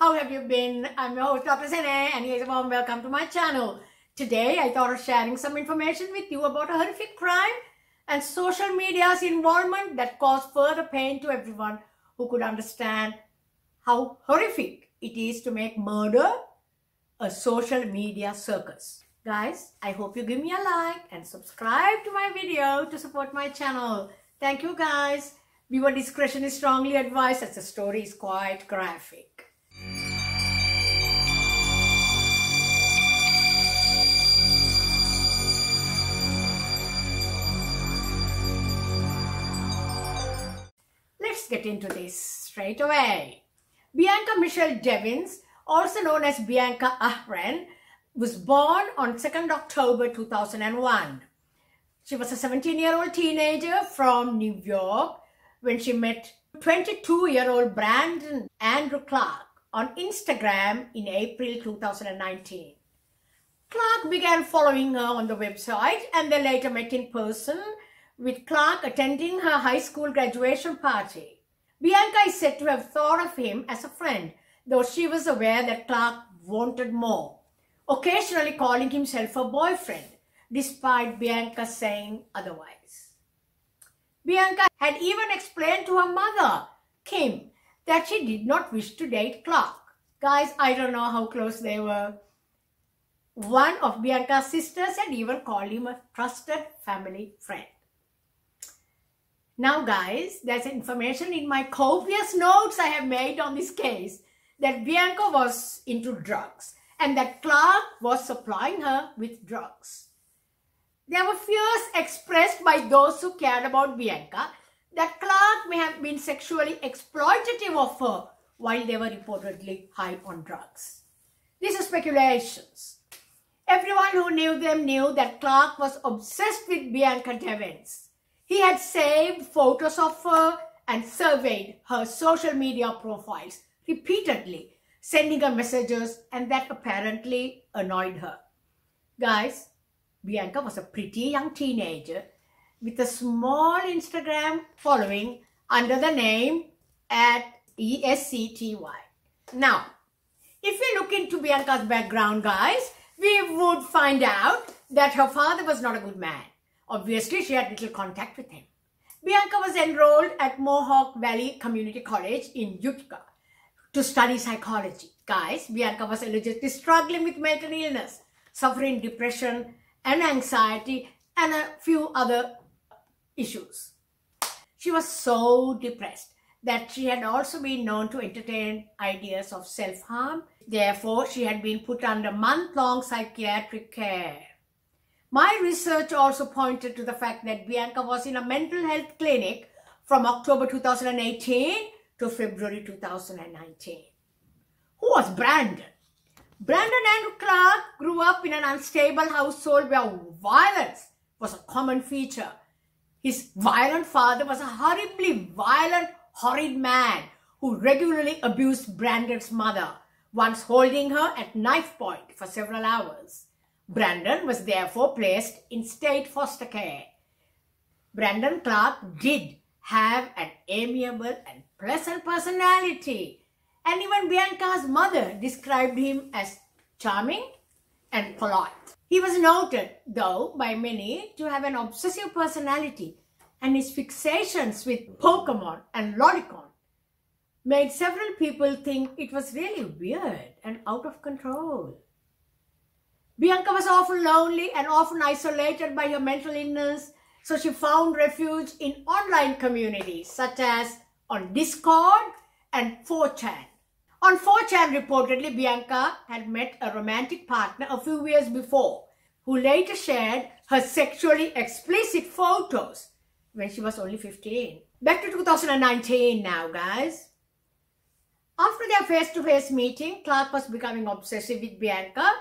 how have you been? I'm your host Dr. Sene and here's a warm welcome to my channel. Today I thought of sharing some information with you about a horrific crime and social media's involvement that caused further pain to everyone who could understand how horrific it is to make murder a social media circus. Guys, I hope you give me a like and subscribe to my video to support my channel. Thank you guys. Viewer discretion is strongly advised as the story is quite graphic. Let's get into this straight away. Bianca Michelle Devins, also known as Bianca Ahren, was born on 2nd October 2001. She was a 17-year-old teenager from New York when she met 22-year-old Brandon Andrew Clark on Instagram in April 2019. Clark began following her on the website and they later met in person, with Clark attending her high school graduation party. Bianca is said to have thought of him as a friend, though she was aware that Clark wanted more, occasionally calling himself a boyfriend, despite Bianca saying otherwise. Bianca had even explained to her mother, Kim, that she did not wish to date Clark. Guys, I don't know how close they were. One of Bianca's sisters had even called him a trusted family friend. Now guys, there's information in my copious notes I have made on this case that Bianca was into drugs and that Clark was supplying her with drugs. There were fears expressed by those who cared about Bianca that Clark may have been sexually exploitative of her while they were reportedly high on drugs. These are speculations. Everyone who knew them knew that Clark was obsessed with Bianca Devins. He had saved photos of her and surveyed her social media profiles repeatedly, sending her messages, and that apparently annoyed her. Guys, Bianca was a pretty young teenager with a small Instagram following under the name @ESCTY. Now, if we look into Bianca's background, guys, we would find out that her father was not a good man. Obviously, she had little contact with him. Bianca was enrolled at Mohawk Valley Community College in Utica to study psychology. Guys, Bianca was allegedly struggling with mental illness, suffering depression and anxiety and a few other issues. She was so depressed that she had also been known to entertain ideas of self-harm. Therefore, she had been put under month-long psychiatric care. My research also pointed to the fact that Bianca was in a mental health clinic from October 2018 to February 2019. Who was Brandon? Brandon Andrew Clark grew up in an unstable household where violence was a common feature. His violent father was a horribly violent, horrid man who regularly abused Brandon's mother, once holding her at knife point for several hours. Brandon was therefore placed in state foster care. Brandon Clark did have an amiable and pleasant personality, and even Bianca's mother described him as charming and polite. He was noted, though, by many to have an obsessive personality, and his fixations with Pokemon and Lolicon made several people think it was really weird and out of control. Bianca was often lonely and often isolated by her mental illness, so she found refuge in online communities such as on Discord and 4chan. On 4chan, reportedly, Bianca had met a romantic partner a few years before, who later shared her sexually explicit photos when she was only 15. Back to 2019 now, guys. After their face-to-face meeting, Clark was becoming obsessive with Bianca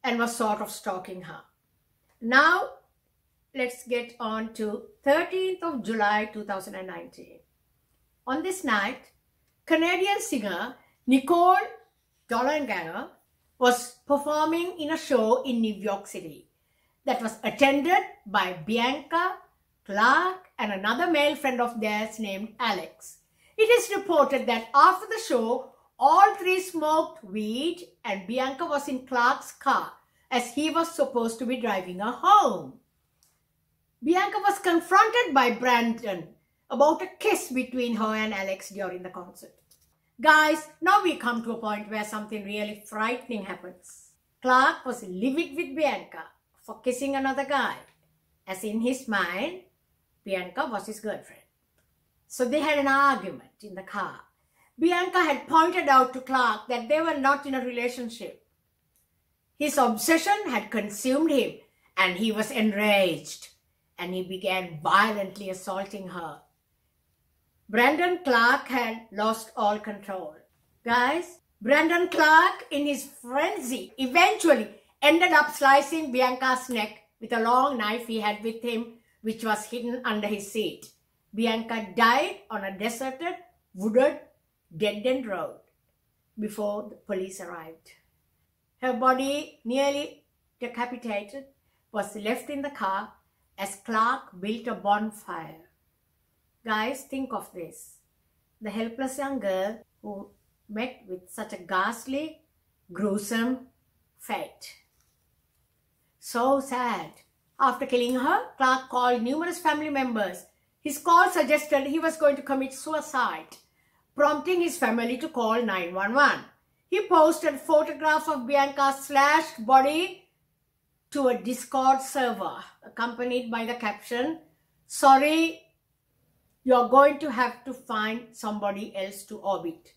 and was sort of stalking her. Now, let's get on to 13th of July 2019. On this night, Canadian singer Nicole Dollanganger was performing in a show in New York City that was attended by Bianca, Clark, and another male friend of theirs named Alex. It is reported that after the show, All three smoked weed and Bianca was in Clark's car as he was supposed to be driving her home. Bianca was confronted by Brandon about a kiss between her and Alex during the concert. Guys, now we come to a point where something really frightening happens. Clark was livid with Bianca for kissing another guy, as in his mind, Bianca was his girlfriend. So they had an argument in the car. Bianca had pointed out to Clark that they were not in a relationship. His obsession had consumed him and he was enraged and he began violently assaulting her. Brandon Clark had lost all control. Guys, Brandon Clark in his frenzy eventually ended up slicing Bianca's neck with a long knife he had with him, which was hidden under his seat. Bianca died on a deserted, wooded, dead-end road before the police arrived. Her body, nearly decapitated, was left in the car as Clark built a bonfire. Guys, think of this. The helpless young girl who met with such a ghastly, gruesome fate. So sad. After killing her, Clark called numerous family members. His call suggested he was going to commit suicide, prompting his family to call 911. He posted photographs of Bianca's slashed body to a Discord server, accompanied by the caption, "Sorry, you're going to have to find somebody else to orbit."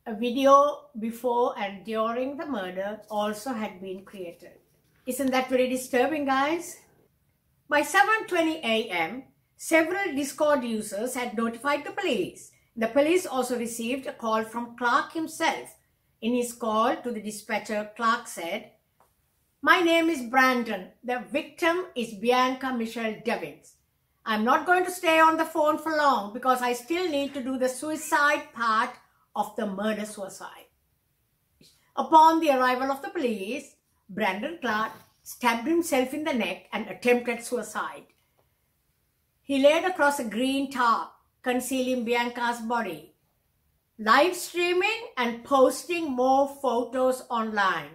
A video before and during the murder also had been created. Isn't that very disturbing, guys? By 7:20 a.m., several Discord users had notified the police. The police also received a call from Clark himself. In his call to the dispatcher, Clark said, "My name is Brandon. The victim is Bianca Michelle Devins. I'm not going to stay on the phone for long because I still need to do the suicide part of the murder-suicide." Upon the arrival of the police, Brandon Clark stabbed himself in the neck and attempted suicide. He laid across a green tarp, concealing Bianca's body, live streaming and posting more photos online.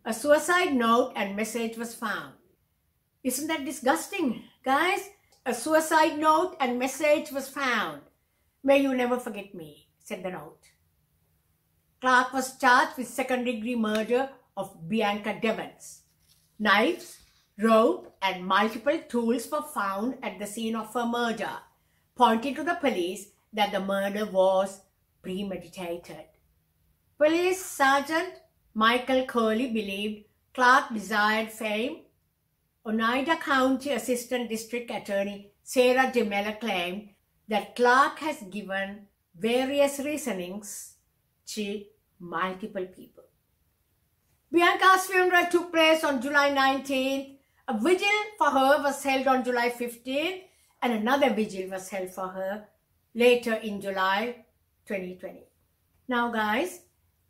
A suicide note and message was found. Isn't that disgusting, guys? A suicide note and message was found. "May you never forget me," said the note. Clark was charged with second-degree murder of Bianca Devins. Knives, rope, and multiple tools were found at the scene of her murder, pointing to the police that the murder was premeditated. Police Sergeant Michael Curley believed Clark desired fame. Oneida County Assistant District Attorney Sarah DeMella claimed that Clark has given various reasonings to multiple people. Bianca's funeral took place on July 19th. A vigil for her was held on July 15th and another vigil was held for her later in July 2020. Now guys,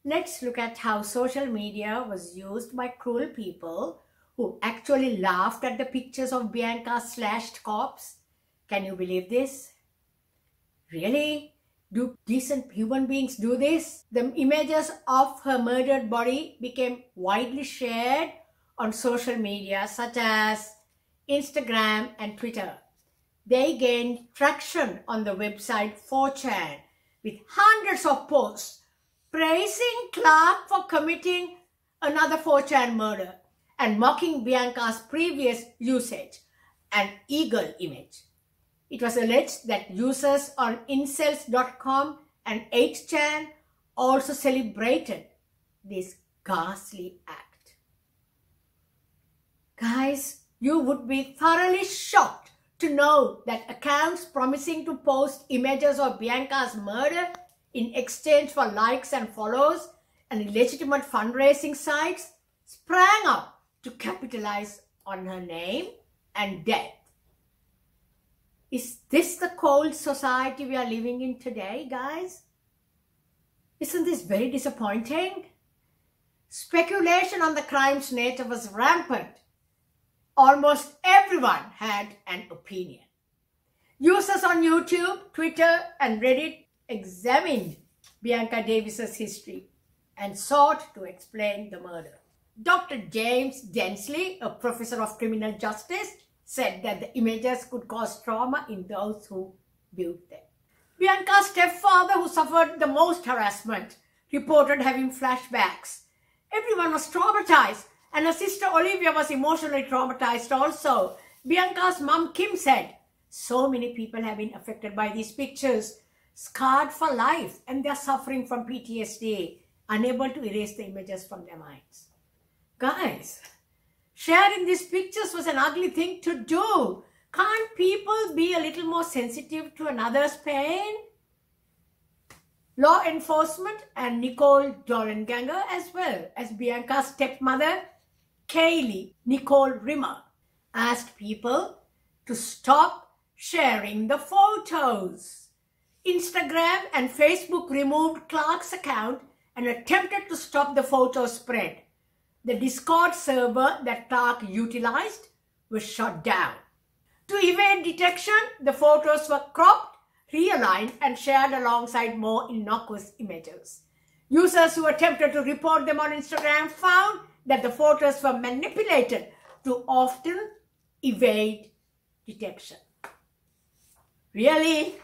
let's look at how social media was used by cruel people who actually laughed at the pictures of Bianca's slashed corpse. Can you believe this? Really? Do decent human beings do this? The images of her murdered body became widely shared on social media such as Instagram and Twitter. They gained traction on the website 4chan with hundreds of posts praising Clark for committing another 4chan murder and mocking Bianca's previous usage, an eagle image. It was alleged that users on incels.com and 8chan also celebrated this ghastly act. Guys, you would be thoroughly shocked to know that accounts promising to post images of Bianca's murder in exchange for likes and follows and legitimate fundraising sites sprang up to capitalize on her name and death. Is this the cold society we are living in today, guys? Isn't this very disappointing? Speculation on the crime's nature was rampant. Almost everyone had an opinion. Users on YouTube, Twitter, and Reddit examined Bianca Davis's history and sought to explain the murder. Dr. James Densley, a professor of criminal justice, said that the images could cause trauma in those who viewed them. Bianca's stepfather, who suffered the most harassment, reported having flashbacks. Everyone was traumatized, and her sister Olivia was emotionally traumatized also. Bianca's mum Kim said, "So many people have been affected by these pictures, scarred for life, and they're suffering from PTSD, unable to erase the images from their minds." Guys, sharing these pictures was an ugly thing to do. Can't people be a little more sensitive to another's pain? Law enforcement and Nicole Dollenganger, as well as Bianca's stepmother, Kaylee Nicole Rimmer, asked people to stop sharing the photos. Instagram and Facebook removed Clark's account and attempted to stop the photo spread. The Discord server that Clark utilized was shut down. To evade detection, the photos were cropped, realigned, and shared alongside more innocuous images. Users who attempted to report them on Instagram found that the photos were manipulated to often evade detection. Really?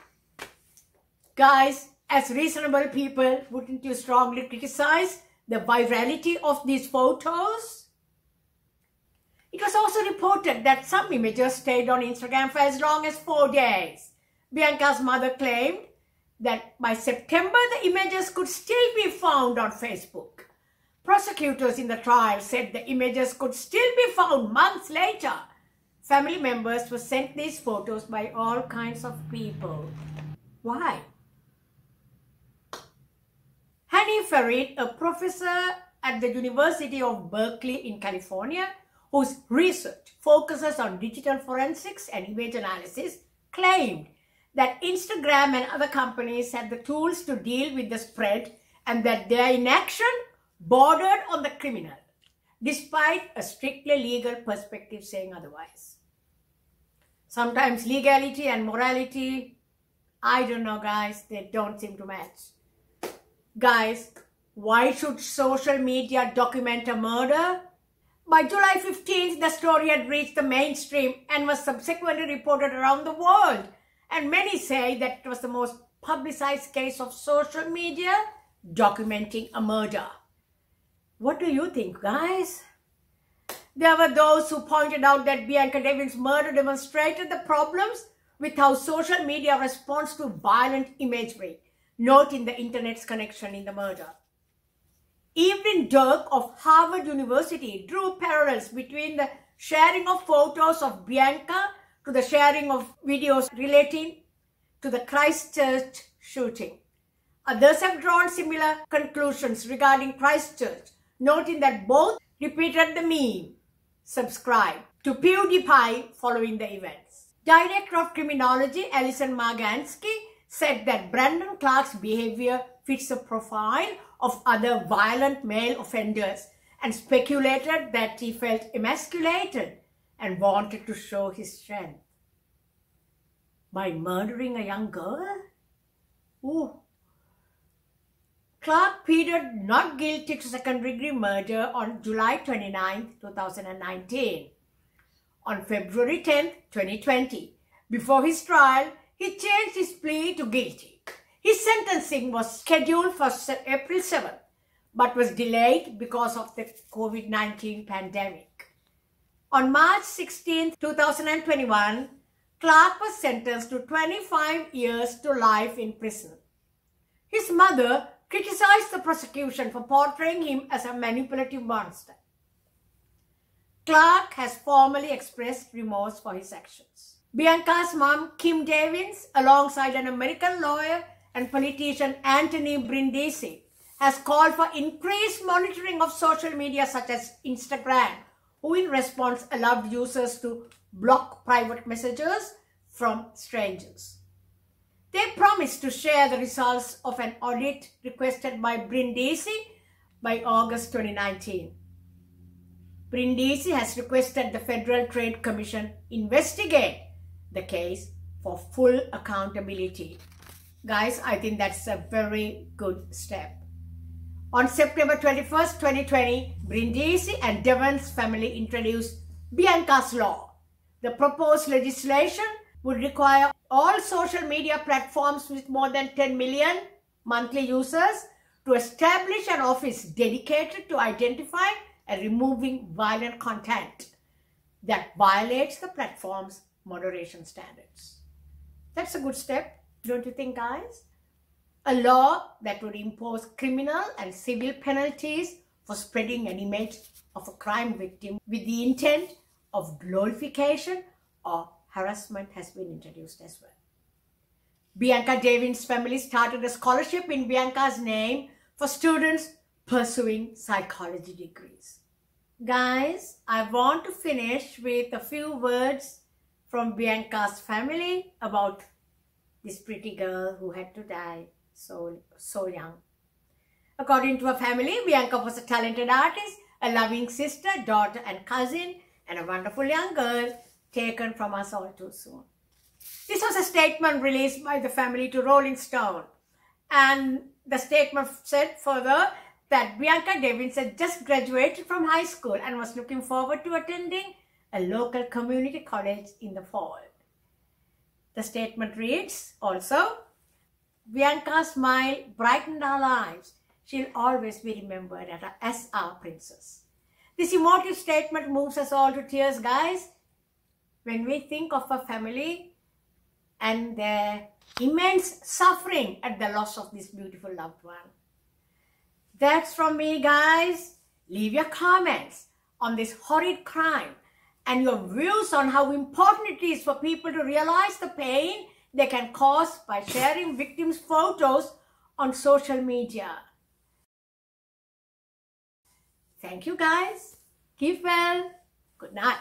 Guys, as reasonable people, wouldn't you strongly criticize the virality of these photos? It was also reported that some images stayed on Instagram for as long as 4 days. Bianca's mother claimed that by September, the images could still be found on Facebook. Prosecutors in the trial said the images could still be found months later. Family members were sent these photos by all kinds of people. Why? Hanny Farid, a professor at the University of Berkeley in California, whose research focuses on digital forensics and image analysis, claimed that Instagram and other companies had the tools to deal with the spread and that their inaction bordered on the criminal, despite a strictly legal perspective saying otherwise. Sometimes legality and morality, I don't know guys, they don't seem to match. Guys, why should social media document a murder? By July 15th, the story had reached the mainstream and was subsequently reported around the world. And many say that it was the most publicized case of social media documenting a murder. What do you think, guys? There were those who pointed out that Bianca Devins' murder demonstrated the problems with how social media responds to violent imagery, noting the internet's connection in the murder. Evelyn Dirk of Harvard University drew parallels between the sharing of photos of Bianca to the sharing of videos relating to the Christchurch shooting. Others have drawn similar conclusions regarding Christchurch, noting that both repeated the meme, "Subscribe to PewDiePie" following the events. Director of Criminology Alison Margansky said that Brandon Clark's behavior fits the profile of other violent male offenders and speculated that he felt emasculated and wanted to show his strength. By murdering a young girl? Ooh. Clark pleaded not guilty to second-degree murder on July 29, 2019. On February 10, 2020, before his trial, he changed his plea to guilty. His sentencing was scheduled for April 7, but was delayed because of the COVID-19 pandemic. On March 16, 2021, Clark was sentenced to 25 years to life in prison. His mother criticized the prosecution for portraying him as a manipulative monster. Clark has formally expressed remorse for his actions. Bianca's mom, Kim Devins, alongside an American lawyer and politician Anthony Brindisi, has called for increased monitoring of social media such as Instagram, who in response allowed users to block private messages from strangers. They promised to share the results of an audit requested by Brindisi by August 2019. Brindisi has requested the Federal Trade Commission investigate the case for full accountability. Guys, I think that's a very good step. On September 21st, 2020, Brindisi and Devins family introduced Bianca's Law. The proposed legislation would require all social media platforms with more than 10 million monthly users to establish an office dedicated to identifying and removing violent content that violates the platform's moderation standards. That's a good step, don't you think, guys? A law that would impose criminal and civil penalties for spreading an image of a crime victim with the intent of glorification or harassment has been introduced as well. Bianca Devins' family started a scholarship in Bianca's name for students pursuing psychology degrees. Guys, I want to finish with a few words from Bianca's family about this pretty girl who had to die so young. According to her family, Bianca was a talented artist, a loving sister, daughter and cousin, and a wonderful young girl taken from us all too soon. This was a statement released by the family to Rolling Stone, and the statement said further that Bianca Devins had just graduated from high school and was looking forward to attending a local community college in the fall. The statement reads also, Bianca's smile brightened our lives. She'll always be remembered as our princess. This emotive statement moves us all to tears, guys, when we think of her family and their immense suffering at the loss of this beautiful loved one. That's from me, guys. Leave your comments on this horrid crime and your views on how important it is for people to realize the pain they can cause by sharing victims' photos on social media. Thank you, guys. Keep well. Good night.